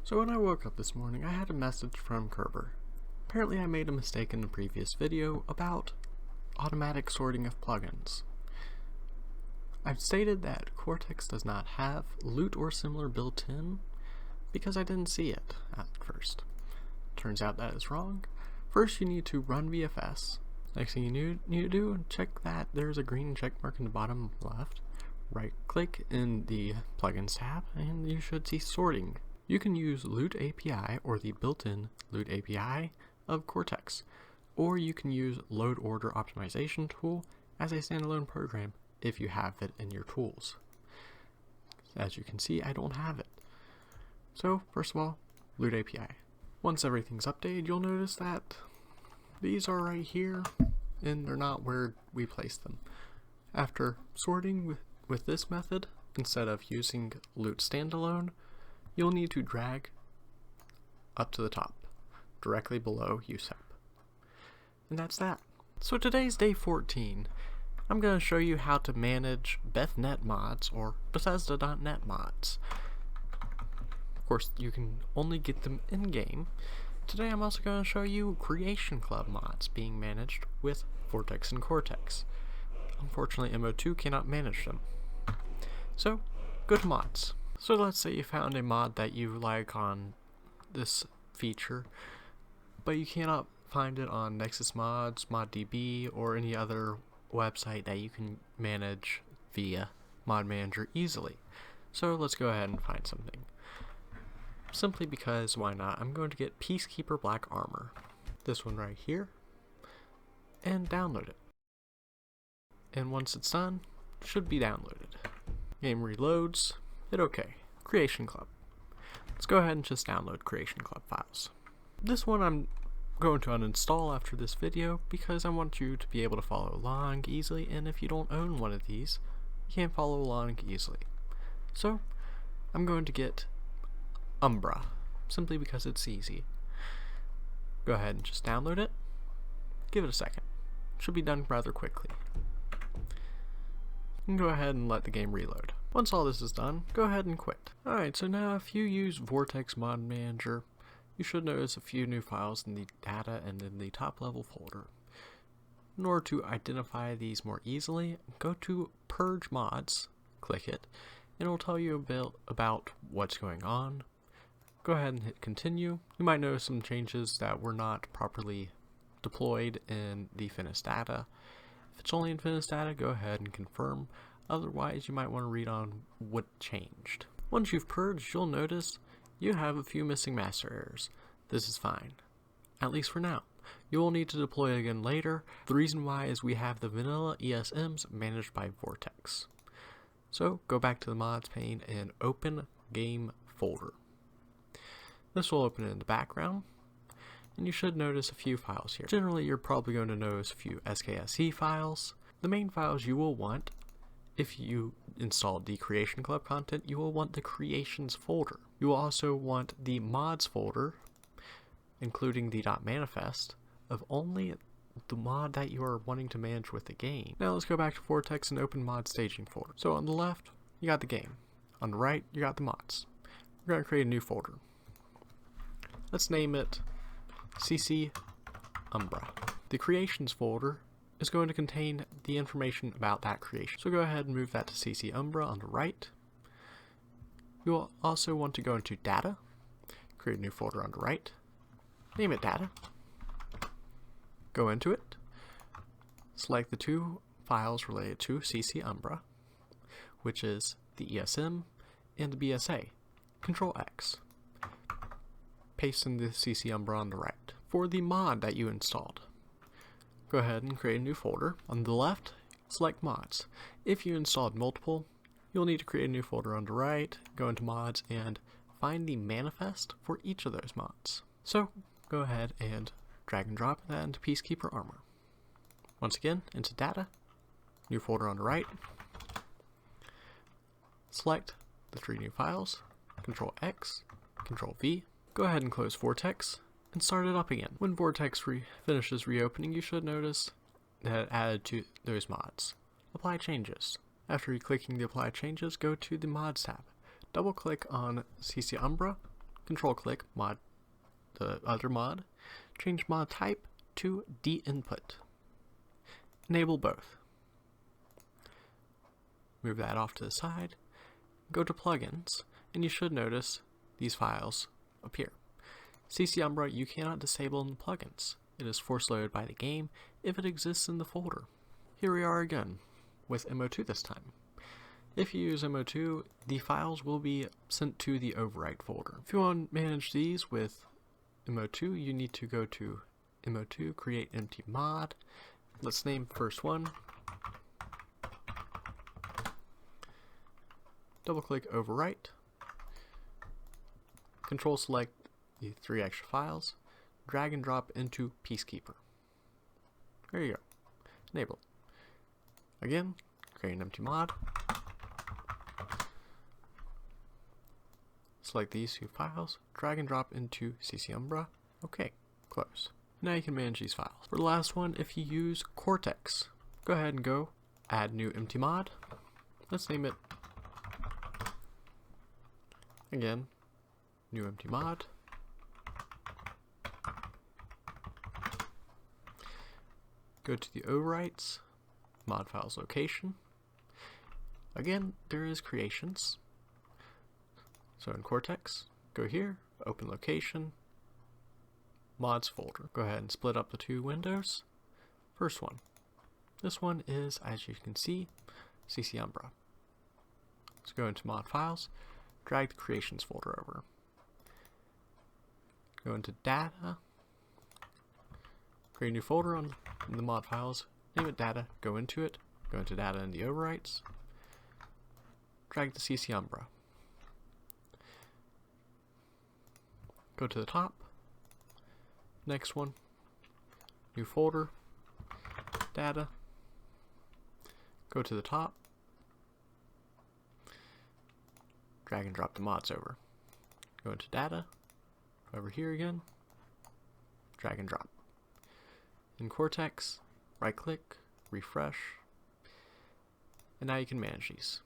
So when I woke up this morning, I had a message from Kerber. Apparently I made a mistake in the previous video about automatic sorting of plugins. I've stated that Cortex does not have loot or similar built in because I didn't see it at first. Turns out that is wrong. First you need to run VFS. Next thing you need to do, check that there's a green check mark in the bottom left. Right click in the plugins tab and you should see sorting. You can use Loot API or the built-in Loot API of Cortex, or you can use Load Order Optimization Tool as a standalone program if you have it in your tools. As you can see, I don't have it. So first of all, Loot API. Once everything's updated, you'll notice that these are right here and they're not where we placed them. After sorting with this method, instead of using Loot Standalone, you'll need to drag up to the top, directly below USEP. And that's that. So today's day 14. I'm going to show you how to manage BethNet mods or Bethesda.net mods. Of course, you can only get them in-game. Today I'm also going to show you Creation Club mods being managed with Vortex and Cortex. Unfortunately, MO2 cannot manage them. So, go to mods. So let's say you found a mod that you like on this feature, but you cannot find it on Nexus Mods, ModDB, or any other website that you can manage via Mod Manager easily. So let's go ahead and find something. Simply because, why not? I'm going to get Peacekeeper Black Armor, this one right here, and download it. And once it's done, it should be downloaded. Game reloads. Hit OK. Creation Club. Let's go ahead and just download Creation Club files. This one I'm going to uninstall after this video because I want you to be able to follow along easily, and if you don't own one of these, you can't follow along easily. So I'm going to get Umbra, simply because it's easy. Go ahead and just download it. Give it a second. It should be done rather quickly. And go ahead and let the game reload. Once all this is done, go ahead and quit. Alright, so now if you use Vortex Mod Manager, you should notice a few new files in the data and in the top level folder. In order to identify these more easily, go to Purge Mods, click it, and it will tell you a bit about what's going on. Go ahead and hit continue. You might notice some changes that were not properly deployed in the finished data. If it's only in finished data, go ahead and confirm. Otherwise, you might want to read on what changed. Once you've purged, you'll notice you have a few missing master errors. This is fine, at least for now. You will need to deploy again later. The reason why is we have the vanilla ESMs managed by Vortex. So go back to the mods pane and open game folder. This will open in the background, and you should notice a few files here. Generally, you're probably going to notice a few SKSE files. The main files you will want, if you install the Creation Club content, you will want the Creations folder. You will also want the mods folder, including the .manifest, of only the mod that you are wanting to manage with the game. Now let's go back to Vortex and open mod staging folder. So on the left, you got the game. On the right, you got the mods. We're going to create a new folder. Let's name it CC Umbra. The Creations folder is going to contain the information about that creation. So go ahead and move that to CC Umbra on the right. You will also want to go into Data, create a new folder on the right, name it Data, go into it, select the two files related to CC Umbra, which is the ESM and the BSA. Control X. Paste in the CC Umbra on the right. For the mod that you installed, go ahead and create a new folder. On the left, select mods. If you installed multiple, you'll need to create a new folder on the right, go into mods, and find the manifest for each of those mods. So go ahead and drag and drop that into Peacekeeper Armor. Once again, into Data, new folder on the right, select the three new files, Control X, Control V, go ahead and close Vortex, and start it up again. When Vortex finishes reopening, you should notice that it added to those mods. Apply changes. After clicking the apply changes, go to the mods tab. Double click on CC Umbra, control click mod, the other mod, change mod type to D-input. Enable both. Move that off to the side, go to plugins, and you should notice these files appear. CC Umbra you cannot disable in the plugins. It is force loaded by the game if it exists in the folder. Here we are again, with MO2 this time. If you use MO2, the files will be sent to the overwrite folder. If you want to manage these with MO2, you need to go to MO2, create empty mod. Let's name first one. Double click overwrite. Control select the 3 extra files. Drag and drop into Peacekeeper. There you go. Enable. Again, create an empty mod. Select these 2 files. Drag and drop into CC Umbra. Okay, close. Now you can manage these files. For the last one, if you use Cortex, go ahead and go add new empty mod. Let's name it, again, new empty mod. Go to the overwrites, mod files location. Again, there is creations. So in Cortex, go here, open location, mods folder. Go ahead and split up the 2 windows. First one. This one is, as you can see, CC Umbra. Let's go into mod files, drag the creations folder over. Go into data, create a new folder on the mod files, name it data, go into data in the overwrites, drag the CC Umbra. Go to the top, next one, new folder, data, go to the top, drag and drop the mods over. Go into data, over here again, drag and drop. In Cortex, right click, refresh, and now you can manage these.